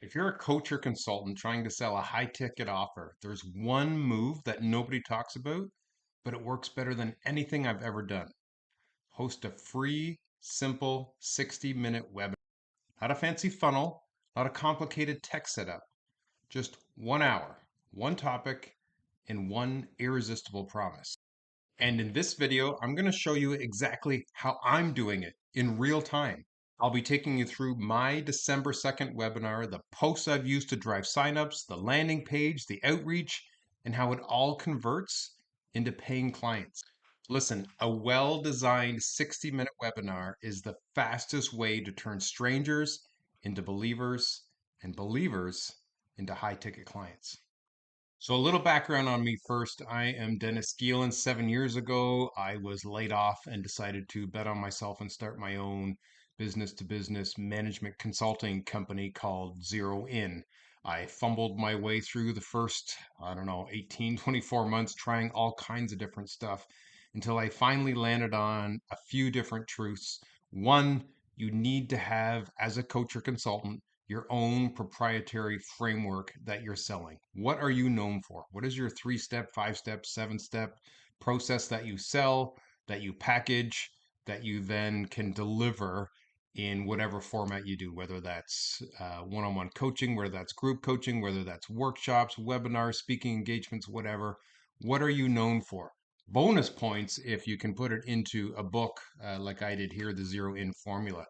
If you're a coach or consultant trying to sell a high ticket offer, there's one move that nobody talks about, but it works better than anything I've ever done. Host a free, simple 60-minute webinar. Not a fancy funnel, not a complicated tech setup, just 1 hour, one topic, and one irresistible promise. And in this video, I'm going to show you exactly how I'm doing it in real time. I'll be taking you through my December 2nd webinar, the posts I've used to drive signups, the landing page, the outreach, and how it all converts into paying clients. Listen, a well-designed 60-minute webinar is the fastest way to turn strangers into believers and believers into high-ticket clients. So a little background on me first. I am Dennis Geelen. 7 years ago, I was laid off and decided to bet on myself and start my own business-to-business management consulting company called Zero In. I fumbled my way through the first, 18, 24 months trying all kinds of different stuff until I finally landed on a few different truths. One, you need to have, as a coach or consultant, your own proprietary framework that you're selling. What are you known for? What is your 3-step, 5-step, 7-step process that you sell, that you package, that you then can deliver in whatever format you do, whether that's one-on-one coaching, whether that's group coaching, whether that's workshops, webinars, speaking engagements, whatever. What are you known for? Bonus points if you can put it into a book like I did here, the Zero In Formula.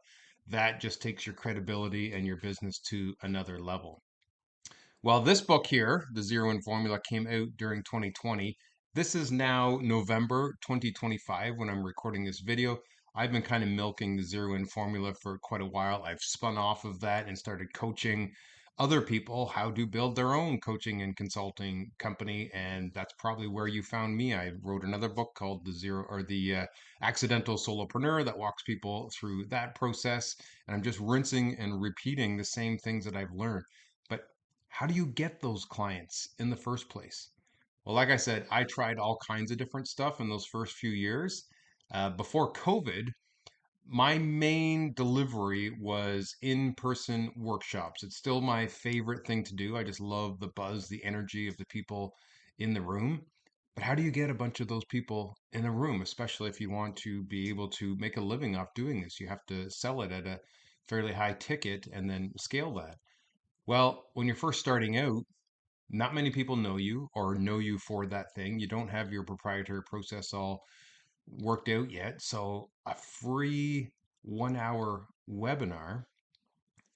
That just takes your credibility and your business to another level. Well, this book here, The Zero In Formula, came out during 2020. This is now November 2025 when I'm recording this video. I've been kind of milking the Zero In Formula for quite a while. I've spun off of that and started coaching other people how to build their own coaching and consulting company, and that's probably where you found me. I wrote another book called the Accidental Solopreneur that walks people through that process, and I'm just rinsing and repeating the same things that I've learned. But how do you get those clients in the first place? Well, like I said, I tried all kinds of different stuff in those first few years. Before COVID, my main delivery was in-person workshops. It's still my favorite thing to do. I just love the buzz, the energy of the people in the room. But how do you get a bunch of those people in a room, especially if you want to be able to make a living off doing this? You have to sell it at a fairly high ticket and then scale that. Well, when you're first starting out, not many people know you or know you for that thing. You don't have your proprietary process all worked out yet. So, a free 1 hour webinar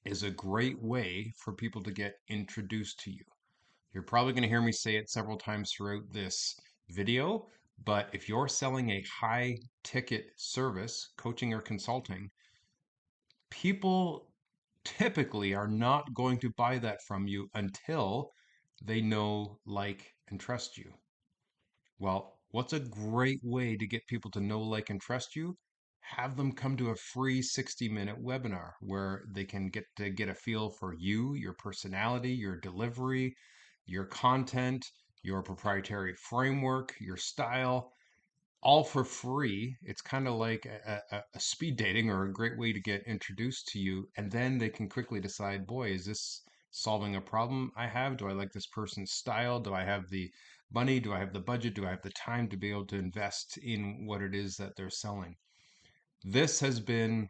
is a great way for people to get introduced to you. You're probably going to hear me say it several times throughout this video, but if you're selling a high ticket service, coaching or consulting, people typically are not going to buy that from you until they know, like, and trust you. Well, what's a great way to get people to know, like, and trust you? Have them come to a free 60-minute webinar where they can get a feel for you, your personality, your delivery, your content, your proprietary framework, your style, all for free. It's kind of like a speed dating or a great way to get introduced to you. And then they can quickly decide, boy, is this solving a problem I have? Do I like this person's style? Do I have the money? Do I have the budget? Do I have the time to be able to invest in what it is that they're selling? This has been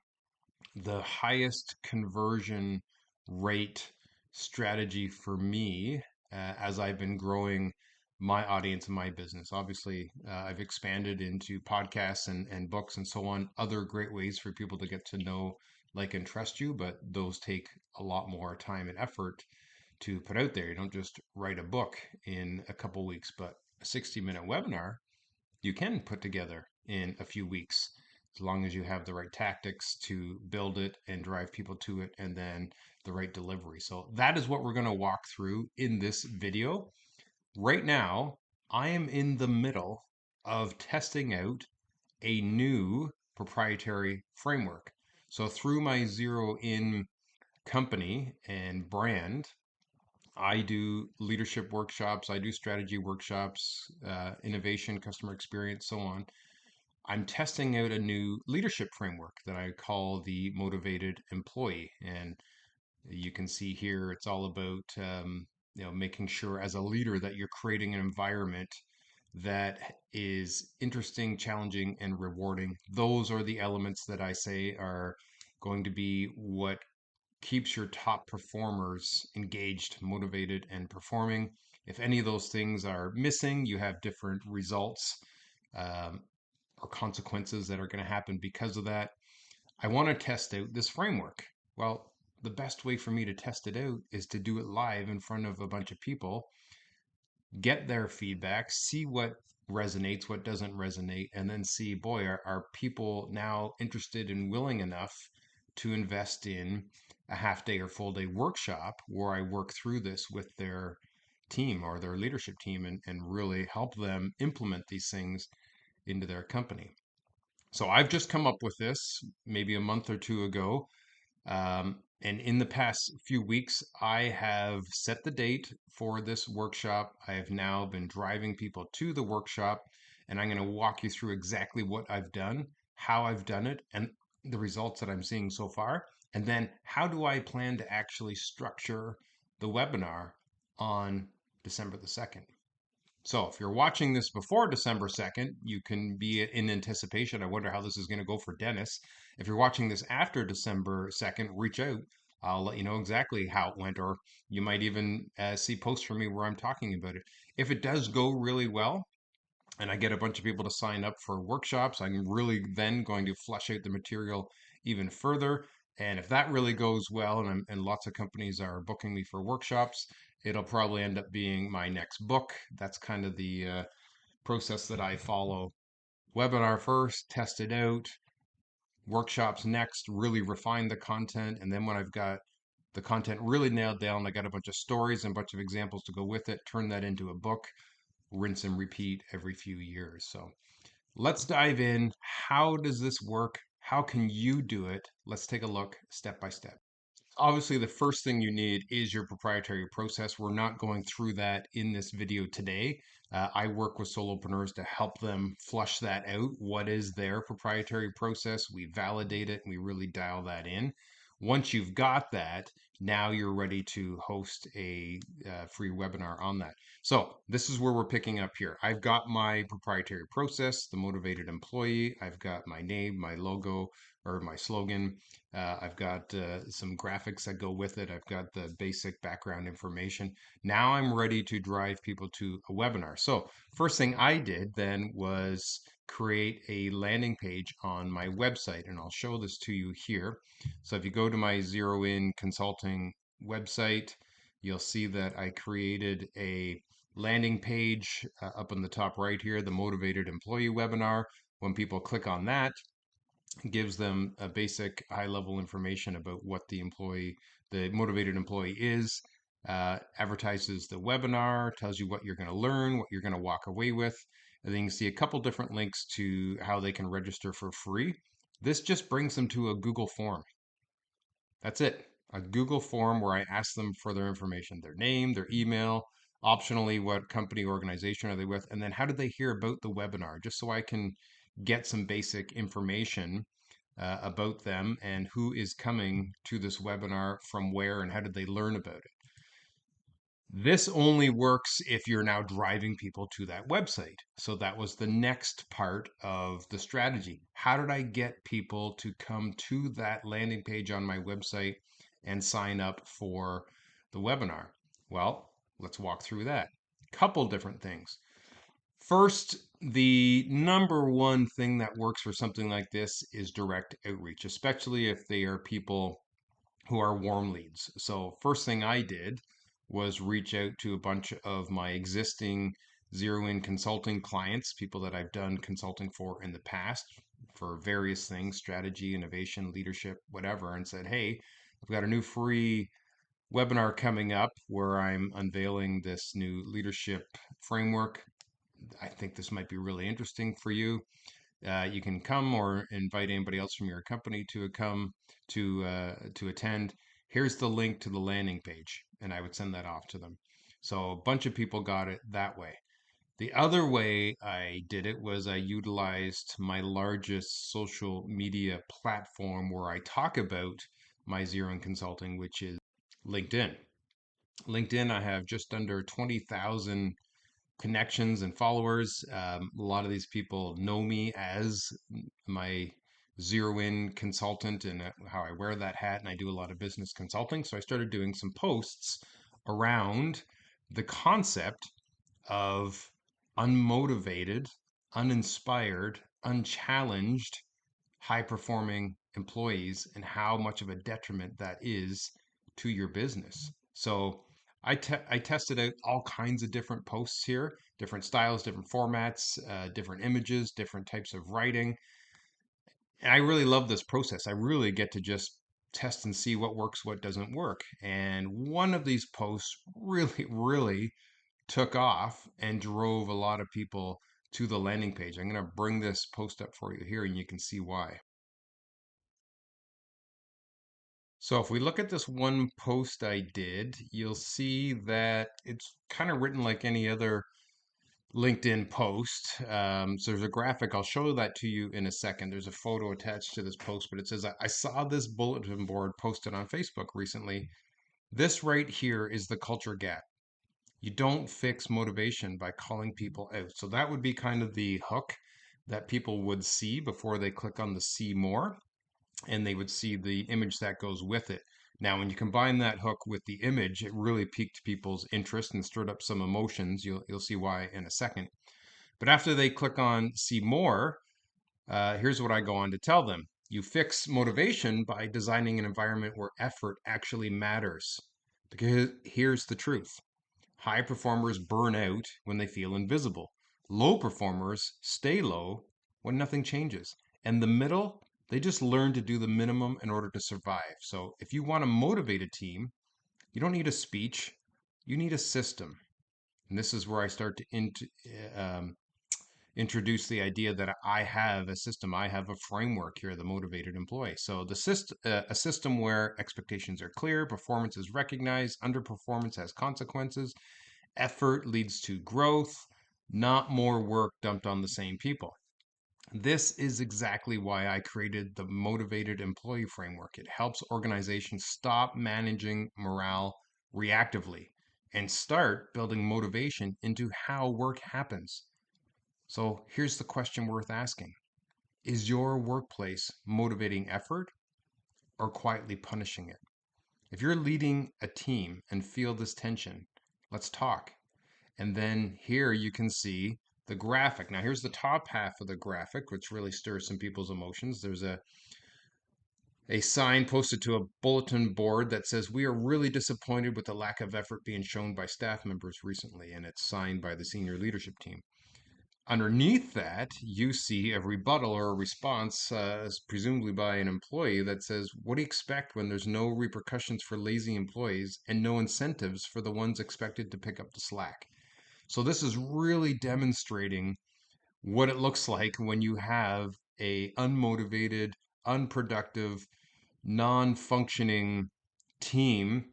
the highest conversion rate strategy for me as I've been growing my audience and my business. Obviously, I've expanded into podcasts and books and so on, other great ways for people to get to know, like, and trust you, but those take a lot more time and effort to put out there. You don't just write a book in a couple weeks, but a 60-minute webinar you can put together in a few weeks as long as you have the right tactics to build it and drive people to it, and then the right delivery. So that is what we're going to walk through in this video. Right now, I am in the middle of testing out a new proprietary framework. So through my Zero In company and brand, I do leadership workshops, I do strategy workshops, innovation, customer experience, so on. I'm testing out a new leadership framework that I call the motivated employee. And You can see here it's all about making sure as a leader that you're creating an environment that is interesting, challenging, and rewarding. Those are the elements that I say are going to be what keeps your top performers engaged, motivated, and performing. If any of those things are missing, you have different results um, or consequences that are going to happen because of that. I want to test out this framework. Well, the best way for me to test it out is to do it live in front of a bunch of people, get their feedback, see what resonates, what doesn't resonate, and then see, boy, are people now interested and willing enough to invest in a half day or full day workshop where I work through this with their team or their leadership team and really help them implement these things into their company. So I've just come up with this maybe a month or two ago. And in the past few weeks, I have set the date for this workshop. I have now been driving people to the workshop, and I'm going to walk you through exactly what I've done, how I've done it, and the results that I'm seeing so far. And then how do I plan to actually structure the webinar on December the 2nd? So if you're watching this before December 2nd, you can be in anticipation. I wonder how this is going to go for Dennis. If you're watching this after December 2nd, reach out. I'll let you know exactly how it went, or you might even see posts from me where I'm talking about it. If it does go really well, and I get a bunch of people to sign up for workshops, I'm really then going to flush out the material even further. And if that really goes well, and lots of companies are booking me for workshops, it'll probably end up being my next book. That's kind of the process that I follow. Webinar first, test it out, workshops next, really refine the content. And then when I've got the content really nailed down, I got a bunch of stories and a bunch of examples to go with it, turn that into a book, rinse and repeat every few years. So let's dive in. How does this work? How can you do it? Let's take a look step by step. Obviously, the first thing you need is your proprietary process. We're not going through that in this video today. I work with solopreneurs to help them flush that out. What is their proprietary process? We validate it and we really dial that in. Once you've got that, now you're ready to host a free webinar on that. So this is where we're picking up here. I've got my proprietary process, the motivated employee. I've got my name, my logo, or my slogan. I've got some graphics that go with it. I've got the basic background information. Now I'm ready to drive people to a webinar. So first thing I did then was create a landing page on my website, and I'll show this to you here. So if you go to my Zero In Consulting website, you'll see that I created a landing page up on the top right here, the Motivated Employee webinar. When people click on that, gives them a basic high level information about what the motivated employee is, advertises the webinar, tells you what you're going to learn, what you're going to walk away with. And then you can see a couple different links to how they can register for free. This just brings them to a Google form. That's it. A Google form where I ask them for their information, their name, their email, optionally what company organization are they with, and then how did they hear about the webinar, just so I can get some basic information about them and who is coming to this webinar from where and how did they learn about it. This only works if you're now driving people to that website. So that was the next part of the strategy. How did I get people to come to that landing page on my website and sign up for the webinar? Well, let's walk through that. Couple different things. First, the number one thing that works for something like this is direct outreach, especially if they are people who are warm leads. So, first thing I did was reach out to a bunch of my existing Zero In consulting clients, people that I've done consulting for in the past for various things, strategy, innovation, leadership, whatever, and said, hey, I've got a new free webinar coming up where I'm unveiling this new leadership framework. I think this might be really interesting for you. You can come or invite anybody else from your company to come to attend. Here's the link to the landing page, and I would send that off to them. So a bunch of people got it that way. The other way I did it was I utilized my largest social media platform where I talk about my Zero In Consulting, which is LinkedIn. LinkedIn, I have just under 20,000 connections and followers. A lot of these people know me as my zero in consultant and how I wear that hat. And I do a lot of business consulting. So I started doing some posts around the concept of unmotivated, uninspired, unchallenged, high performing employees and how much of a detriment that is to your business. So I tested out all kinds of different posts here, different styles, different formats, different images, different types of writing. And I really love this process. I really get to just test and see what works, what doesn't work. And one of these posts really took off and drove a lot of people to the landing page. I'm going to bring this post up for you here and you can see why. So if we look at this one post I did, you'll see that it's kind of written like any other LinkedIn post. So there's a graphic. I'll show that to you in a second. There's a photo attached to this post, but it says, I saw this bulletin board posted on Facebook recently. This right here is the culture gap. You don't fix motivation by calling people out. So that would be kind of the hook that people would see before they click on the see more, and they would see the image that goes with it. Now, when you combine that hook with the image, it really piqued people's interest and stirred up some emotions. You'll see why in a second. But after they click on see more, here's what I go on to tell them. You fix motivation by designing an environment where effort actually matters. Because here's the truth. High performers burn out when they feel invisible. Low performers stay low when nothing changes. And the middle, they just learn to do the minimum in order to survive. So if you want to motivate a team, you don't need a speech, you need a system. And this is where I start to um, introduce the idea that I have a system, I have a framework here, the motivated employee. So a system where expectations are clear, performance is recognized, underperformance has consequences, effort leads to growth, not more work dumped on the same people. This is exactly why I created the motivated employee framework. It helps organizations stop managing morale reactively and start building motivation into how work happens. So here's the question worth asking. Is your workplace motivating effort or quietly punishing it? If you're leading a team and feel this tension, let's talk. And then here you can see the graphic. Now here's the top half of the graphic, which really stirs some people's emotions. There's a sign posted to a bulletin board that says, "We are really disappointed with the lack of effort being shown by staff members recently," and it's signed by the senior leadership team. Underneath that, you see a rebuttal or a response, presumably by an employee, that says, "What do you expect when there's no repercussions for lazy employees and no incentives for the ones expected to pick up the slack?" So this is really demonstrating what it looks like when you have a unmotivated, unproductive, non-functioning team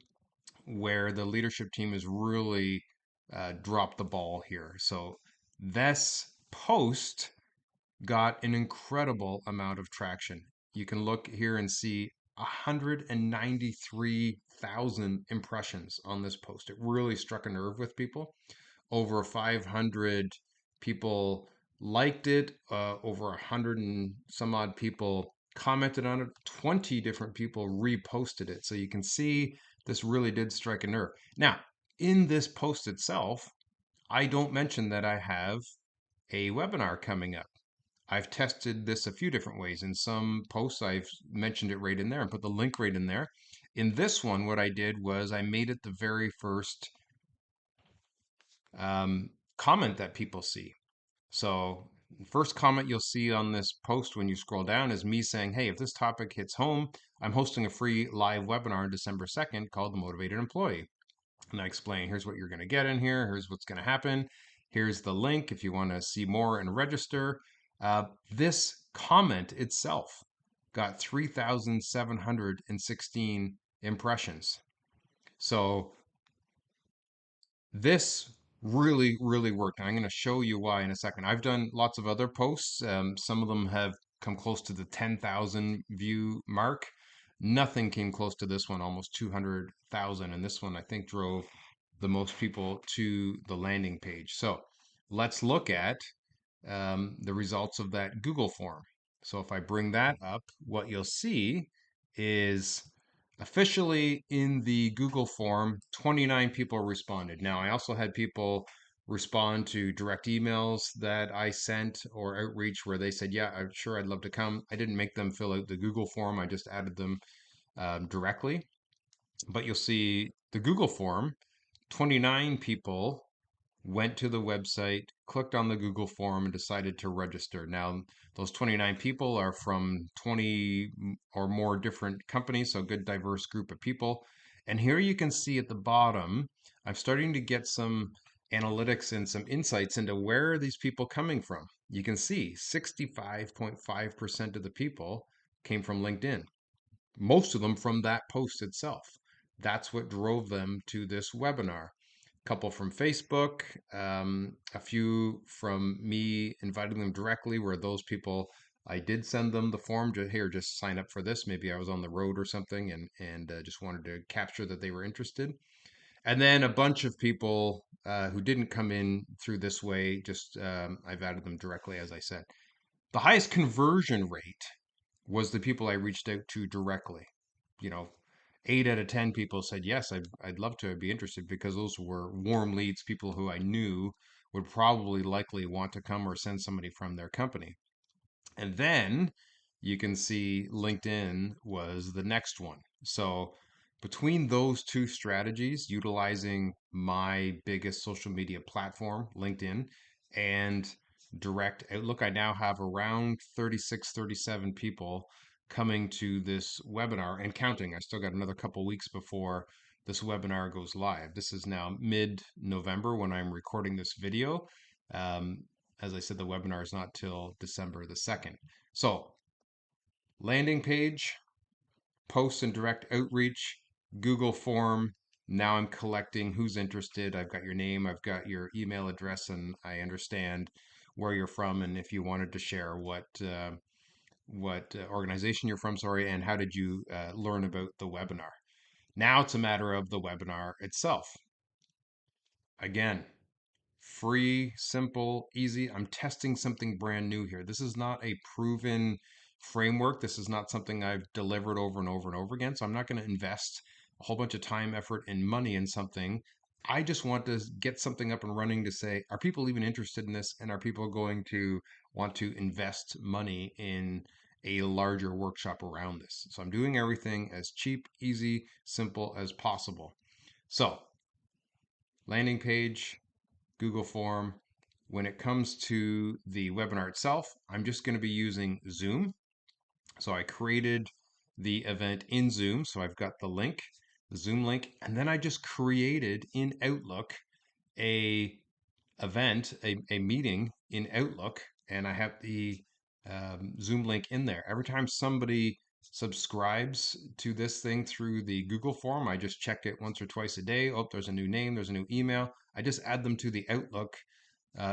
where the leadership team has really dropped the ball here. So this post got an incredible amount of traction. You can look here and see 193,000 impressions on this post. It really struck a nerve with people. Over 500 people liked it. Over 100 and some odd people commented on it. 20 different people reposted it. So you can see this really did strike a nerve. Now, in this post itself, I don't mention that I have a webinar coming up. I've tested this a few different ways. In some posts, I've mentioned it right in there and put the link right in there. In this one, what I did was I made it the very first comment that people see. So first comment you'll see on this post when you scroll down is me saying, "Hey, if this topic hits home, I'm hosting a free live webinar on December 2nd called The Motivated Employee." And I explain, here's what you're going to get in here. Here's what's going to happen. Here's the link if you want to see more and register. This comment itself got 3,716 impressions. So this really worked. And I'm going to show you why in a second. I've done lots of other posts. Some of them have come close to the 10,000 view mark. Nothing came close to this one, almost 200,000. And this one, I think, drove the most people to the landing page. So let's look at the results of that Google form. So if I bring that up, what you'll see is officially in the Google form, 29 people responded. Now, I also had people respond to direct emails that I sent or outreach where they said, yeah, I'm sure I'd love to come. I didn't make them fill out the Google form. I just added them directly. But you'll see the Google form, 29 people went to the website, clicked on the Google form, and decided to register. Now, those 29 people are from 20 or more different companies, so a good diverse group of people. And here you can see at the bottom, I'm starting to get some analytics and some insights into where are these people coming from. You can see 65.5% of the people came from LinkedIn, most of them from that post itself. That's what drove them to this webinar. A couple from Facebook, a few from me inviting them directly, where those people I did send them the form to here, just sign up for this. Maybe I was on the road or something and just wanted to capture that they were interested. And then a bunch of people who didn't come in through this way, just I've added them directly, as I said. The highest conversion rate was the people I reached out to directly. You know, 8 out of 10 people said, yes, I'd love to be interested, because those were warm leads, people who I knew would probably likely want to come or send somebody from their company. And then you can see LinkedIn was the next one. So between those two strategies, utilizing my biggest social media platform, LinkedIn, and direct outlook, I now have around 36, 37 people coming to this webinar and counting. I still got another couple weeks before this webinar goes live. This is now mid-November when I'm recording this video. Um, as I said, the webinar is not till December the 2nd. So, landing page, posts and direct outreach, Google form. Now I'm collecting who's interested. I've got your name, I've got your email address, and I understand where you're from, and if you wanted to share what organization you're from, sorry, and how did you learn about the webinar. Now it's a matter of the webinar itself. Again, free, simple, easy. I'm testing something brand new here. This is not a proven framework. This is not something I've delivered over and over and over again. So I'm not going to invest a whole bunch of time, effort, and money in something. I just want to get something up and running to say, are people even interested in this? And are people going to want to invest money in a larger workshop around this? So I'm doing everything as cheap, easy, simple as possible. So, landing page, Google form. When it comes to the webinar itself, I'm just going to be using Zoom. So I created the event in Zoom. So I've got the link, the Zoom link, and then I just created in Outlook a event, a meeting in Outlook, and I have the Zoom link in there. Every time somebody subscribes to this thing through the Google form, I just check it once or twice a day. Oh, there's a new name, there's a new email. I just add them to the Outlook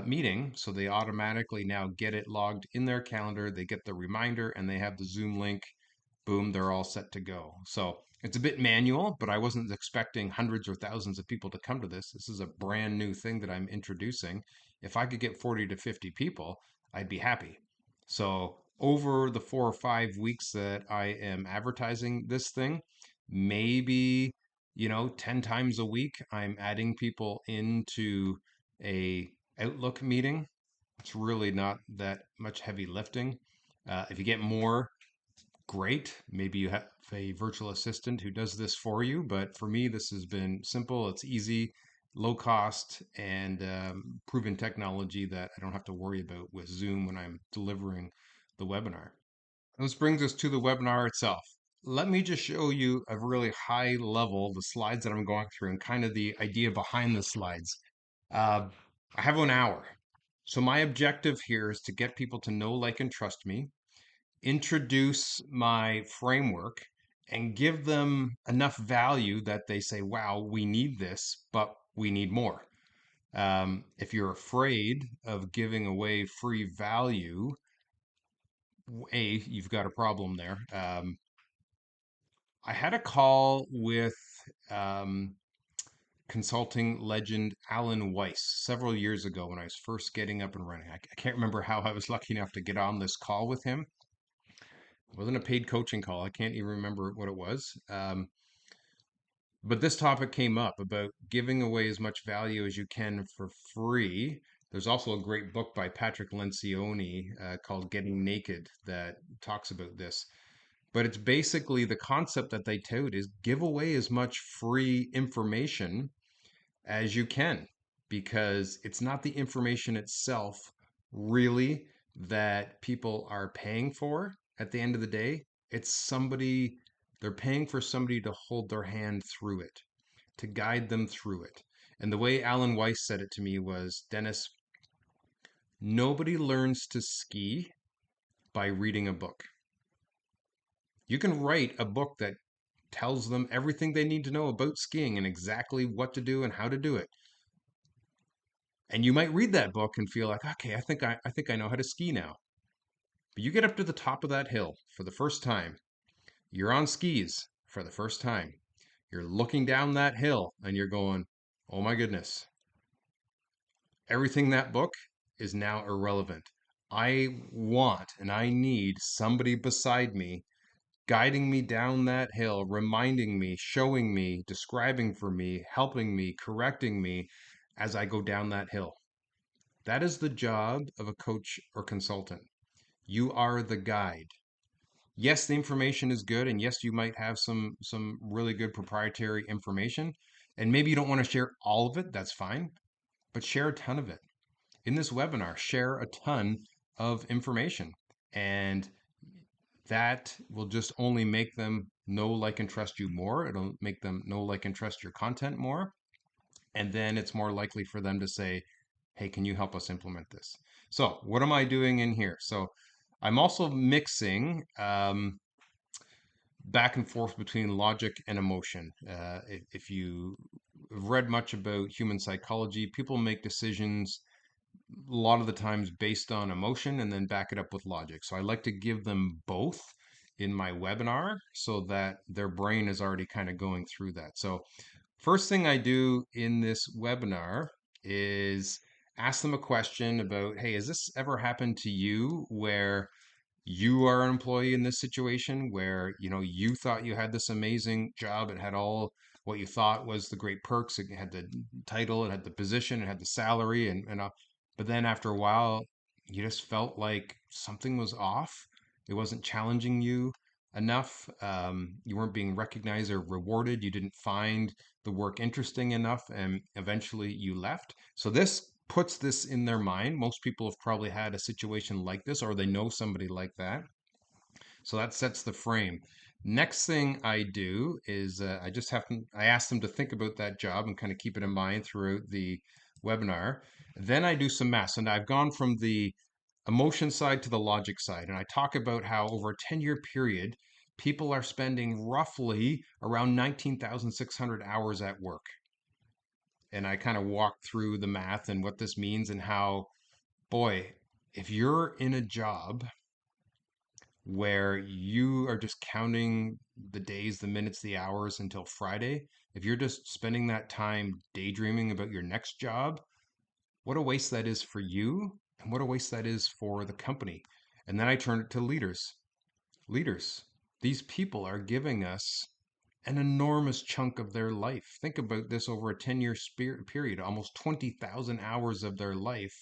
meeting, so they automatically now get it logged in their calendar. They get the reminder and they have the Zoom link. Boom, they're all set to go. So it's a bit manual, but I wasn't expecting hundreds or thousands of people to come to this. This is a brand new thing that I'm introducing. If I could get 40 to 50 people, I'd be happy. So over the 4 or 5 weeks that I am advertising this thing, maybe, 10 times a week, I'm adding people into a Outlook meeting. It's really not that much heavy lifting. If you get more, great. Maybe you have a virtual assistant who does this for you. But for me, this has been simple, it's easy, low cost, and proven technology that I don't have to worry about with Zoom when I'm delivering the webinar. This brings us to the webinar itself. Let me just show you a really high level, the slides that I'm going through and kind of the idea behind the slides. Uh, I have 1 hour. So my objective here is to get people to know, like, and trust me, introduce my framework, and give them enough value that they say, wow, we need this, but we need more. If you're afraid of giving away free value, you've got a problem there. I had a call with um, consulting legend Alan Weiss several years ago when I was first getting up and running. I can't remember how I was lucky enough to get on this call with him. It wasn't a paid coaching call. I can't even remember what it was. But this topic came up about giving away as much value as you can for free. There's also a great book by Patrick Lencioni called Getting Naked that talks about this. But it's basically the concept that they tout is give away as much free information as you can, because it's not the information itself really that people are paying for at the end of the day. It's somebody, they're paying for somebody to hold their hand through it, to guide them through it. And the way Alan Weiss said it to me was, Dennis, nobody learns to ski by reading a book. You can write a book that tells them everything they need to know about skiing and exactly what to do and how to do it. And you might read that book and feel like, okay, I think I know how to ski now. But you get up to the top of that hill for the first time. You're on skis for the first time. You're looking down that hill and you're going, "Oh my goodness. Everything in that book is now irrelevant. I want and I need somebody beside me guiding me down that hill, reminding me, showing me, describing for me, helping me, correcting me as I go down that hill." That is the job of a coach or consultant. You are the guide. Yes, the information is good, and yes, you might have some really good proprietary information, and maybe you don't want to share all of it, that's fine, but share a ton of it. In this webinar, share a ton of information, and that will just only make them know, like, and trust you more. It'll make them know, like, and trust your content more. And then it's more likely for them to say, hey, can you help us implement this? So what am I doing in here? So I'm also mixing back and forth between logic and emotion. If you have read much about human psychology, people make decisions a lot of the times based on emotion and then back it up with logic. So I like to give them both in my webinar so that their brain is already kind of going through that. So first thing I do in this webinar is ask them a question about, hey, has this ever happened to you where you are an employee in this situation where, you thought you had this amazing job, it had all what you thought was the great perks, it had the title, it had the position, it had the salary, but then after a while, you just felt like something was off. It wasn't challenging you enough. You weren't being recognized or rewarded. You didn't find the work interesting enough, and eventually you left. So this puts this in their mind. Most people have probably had a situation like this, or they know somebody like that. So that sets the frame. Next thing I do is I ask them to think about that job and kind of keep it in mind throughout the webinar. Then I do some math. And I've gone from the emotion side to the logic side. And I talk about how over a 10-year period, people are spending roughly around 19,600 hours at work. And I kind of walk through the math and what this means and how, boy, if you're in a job where you are just counting the days, the minutes, the hours until Friday, if you're just spending that time daydreaming about your next job, what a waste that is for you and what a waste that is for the company. And then I turn it to leaders. Leaders, these people are giving us an enormous chunk of their life. Think about this over a 10-year period, almost 20,000 hours of their life.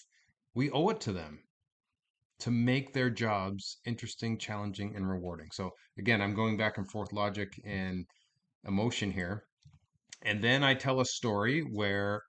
We owe it to them to make their jobs interesting, challenging, and rewarding. So again, I'm going back and forth logic and emotion here. And then I tell a story where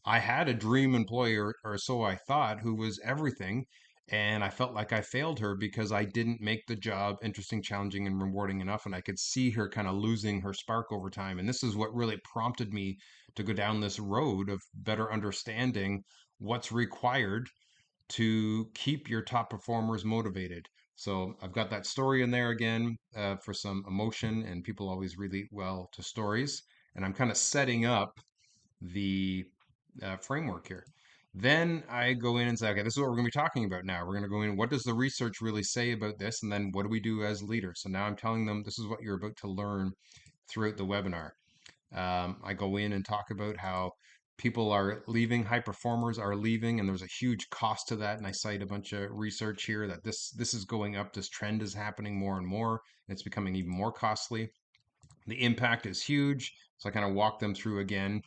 I had a dream employer, or so I thought, who was everything. And I felt like I failed her because I didn't make the job interesting, challenging, and rewarding enough. And I could see her kind of losing her spark over time. And this is what really prompted me to go down this road of better understanding what's required to keep your top performers motivated. So I've got that story in there again for some emotion, and people always relate well to stories. And I'm kind of setting up the framework here. Then I go in and say, okay, this is what we're going to be talking about now. We're going to go in, what does the research really say about this? And then what do we do as leaders? So now I'm telling them this is what you're about to learn throughout the webinar. I go in and talk about how people are leaving, high performers are leaving, and there's a huge cost to that. And I cite a bunch of research here that this is going up. This trend is happening more and more. And it's becoming even more costly. The impact is huge. So I kind of walk them through again.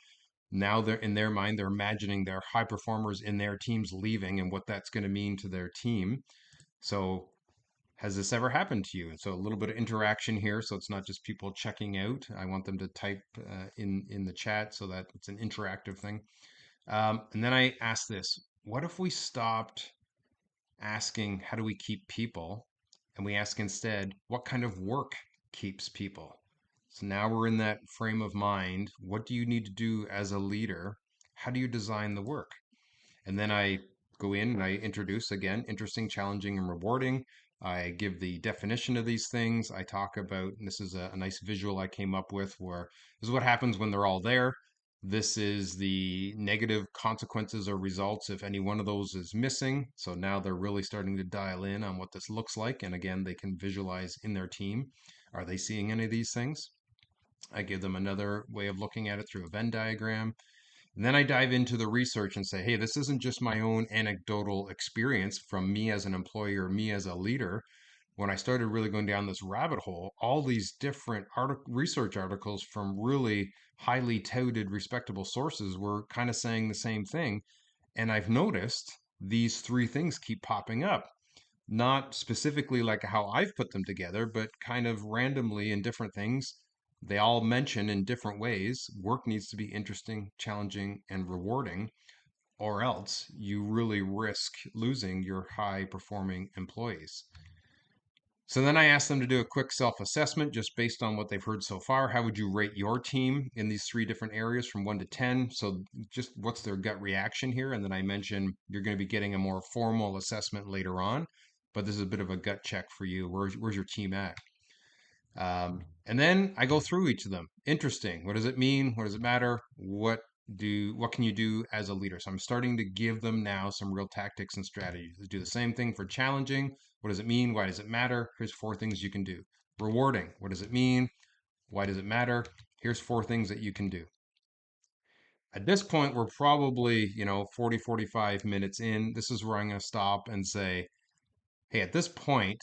Now they're in their mind, they're imagining their high performers in their teams leaving and what that's going to mean to their team. So has this ever happened to you? And so a little bit of interaction here. So it's not just people checking out. I want them to type in the chat so that it's an interactive thing. And then I ask this: what if we stopped asking how do we keep people, and we ask instead what kind of work keeps people? So now we're in that frame of mind. What do you need to do as a leader? How do you design the work? And then I go in and I introduce again, interesting, challenging, and rewarding. I give the definition of these things. I talk about, and this is a nice visual I came up with where this is what happens when they're all there. This is the negative consequences or results if any one of those is missing. So now they're really starting to dial in on what this looks like. And again, they can visualize in their team. Are they seeing any of these things? I give them another way of looking at it through a Venn diagram. And then I dive into the research and say, hey, this isn't just my own anecdotal experience from me as an employer, me as a leader. When I started really going down this rabbit hole, all these different research articles from really highly touted, respectable sources were kind of saying the same thing. And I've noticed these three things keep popping up, not specifically like how I've put them together, but kind of randomly in different things. They all mention in different ways work needs to be interesting, challenging, and rewarding, or else you really risk losing your high performing employees. So then I asked them to do a quick self assessment just based on what they've heard so far. How would you rate your team in these three different areas from 1 to 10? So just what's their gut reaction here? And then I mentioned you're going to be getting a more formal assessment later on, but this is a bit of a gut check for you. Where's your team at? And then I go through each of them. Interesting. What does it mean? What does it matter? What can you do as a leader? So I'm starting to give them now some real tactics and strategies. Do the same thing for challenging. What does it mean? Why does it matter? Here's 4 things you can do. Rewarding. What does it mean? Why does it matter? Here's 4 things that you can do. At this point, we're probably, 40, 45 minutes in. This is where I'm going to stop and say, hey, at this point,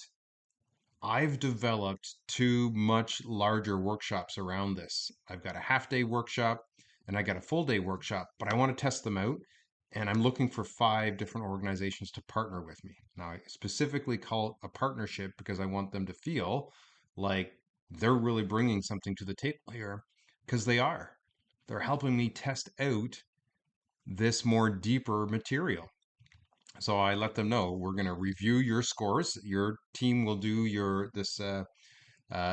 I've developed 2 much larger workshops around this. I've got a half-day workshop and I got a full-day workshop, but I want to test them out. And I'm looking for 5 different organizations to partner with me. Now, I specifically call it a partnership because I want them to feel like they're really bringing something to the table here, because they are. They're helping me test out this more deeper material. So I let them know we're going to review your scores. Your team will do this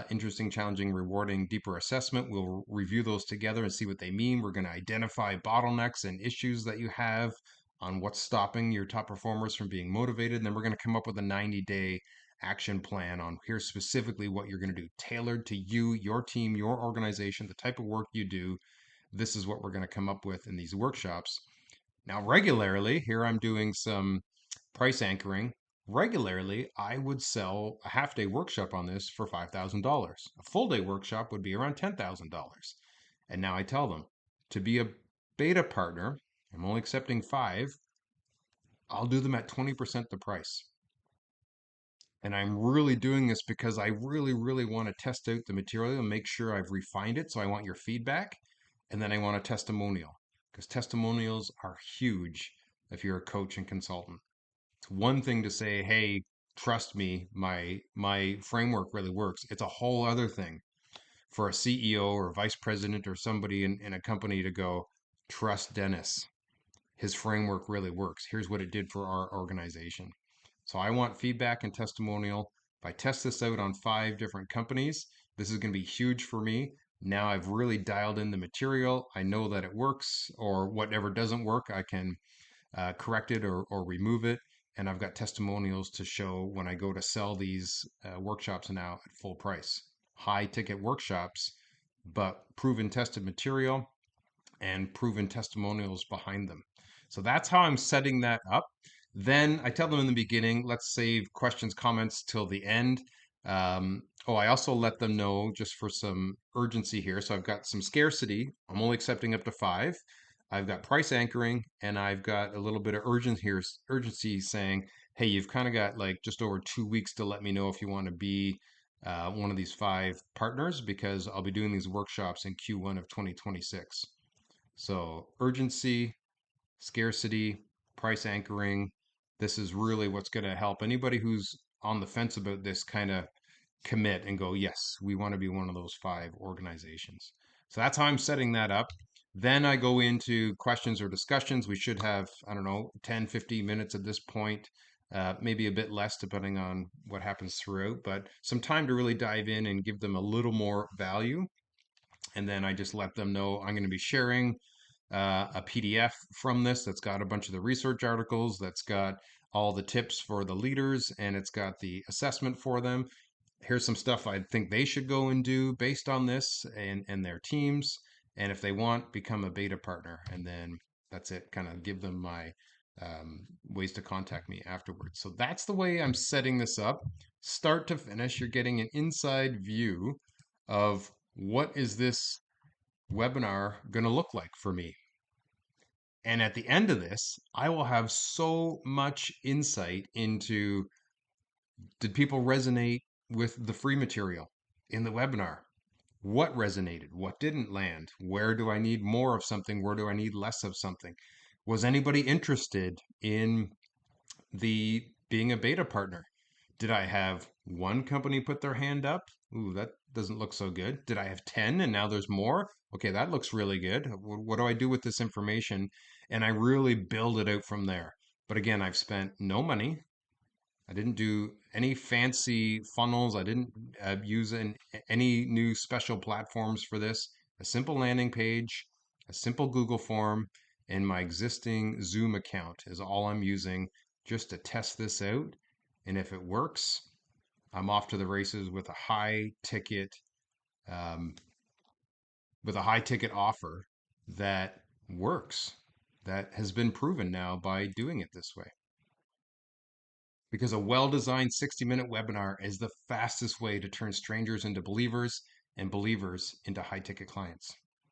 interesting, challenging, rewarding, deeper assessment. We'll review those together and see what they mean. We're going to identify bottlenecks and issues that you have on what's stopping your top performers from being motivated. And then we're going to come up with a 90-day action plan on here's specifically what you're going to do, tailored to you, your team, your organization, the type of work you do. This is what we're going to come up with in these workshops. Now, regularly, here I'm doing some price anchoring. Regularly, I would sell a half day workshop on this for $5,000. A full day workshop would be around $10,000. And now I tell them to be a beta partner, I'm only accepting 5. I'll do them at 20% the price. And I'm really doing this because I really, really want to test out the material and make sure I've refined it. So I want your feedback. And then I want a testimonial, because testimonials are huge if you're a coach and consultant. It's one thing to say, hey, trust me, my framework really works. It's a whole other thing for a CEO or a vice president or somebody in a company to go, trust Dennis. His framework really works. Here's what it did for our organization. So I want feedback and testimonial. If I test this out on 5 different companies, this is going to be huge for me. Now I've really dialed in the material. I know that it works, or whatever doesn't work, I can correct it or remove it. And I've got testimonials to show when I go to sell these workshops now at full price. High ticket workshops, but proven tested material and proven testimonials behind them. So that's how I'm setting that up. Then I tell them in the beginning, let's save questions, comments till the end. Oh, I also let them know just for some urgency here. So I've got some scarcity. I'm only accepting up to five. I've got price anchoring, and I've got a little bit of urgency saying, hey, you've kind of got like just over 2 weeks to let me know if you want to be one of these five partners because I'll be doing these workshops in Q1 of 2026. So urgency, scarcity, price anchoring. This is really what's going to help anybody who's on the fence about this kind of commit and go, yes, we want to be one of those five organizations. So that's how I'm setting that up. Then I go into questions or discussions. We should have, I don't know, 10, 15 minutes at this point, maybe a bit less depending on what happens throughout, but some time to really dive in and give them a little more value. And then I just let them know I'm going to be sharing a PDF from this that's got a bunch of the research articles, that's got all the tips for the leaders, and it's got the assessment for them. Here's some stuff I think they should go and do based on this and their teams. And if they want, become a beta partner. And then that's it, kind of give them my ways to contact me afterwards. So that's the way I'm setting this up. Start to finish, you're getting an inside view of what is this webinar going to look like for me. And at the end of this, I will have so much insight into, did people resonate with the free material in the webinar? What resonated? What didn't land? Where do I need more of something? Where do I need less of something? Was anybody interested in the being a beta partner? Did I have one company put their hand up? Ooh, that doesn't look so good. Did I have 10 and now there's more? Okay, that looks really good. What do I do with this information? And I really build it out from there. But again, I've spent no money. I didn't do any fancy funnels. I didn't use any new special platforms for this. A simple landing page, a simple Google form, and my existing Zoom account is all I'm using just to test this out. And if it works, I'm off to the races with um, a high ticket offer that works, that has been proven now by doing it this way. Because a well designed 60-minute webinar is the fastest way to turn strangers into believers and believers into high ticket clients.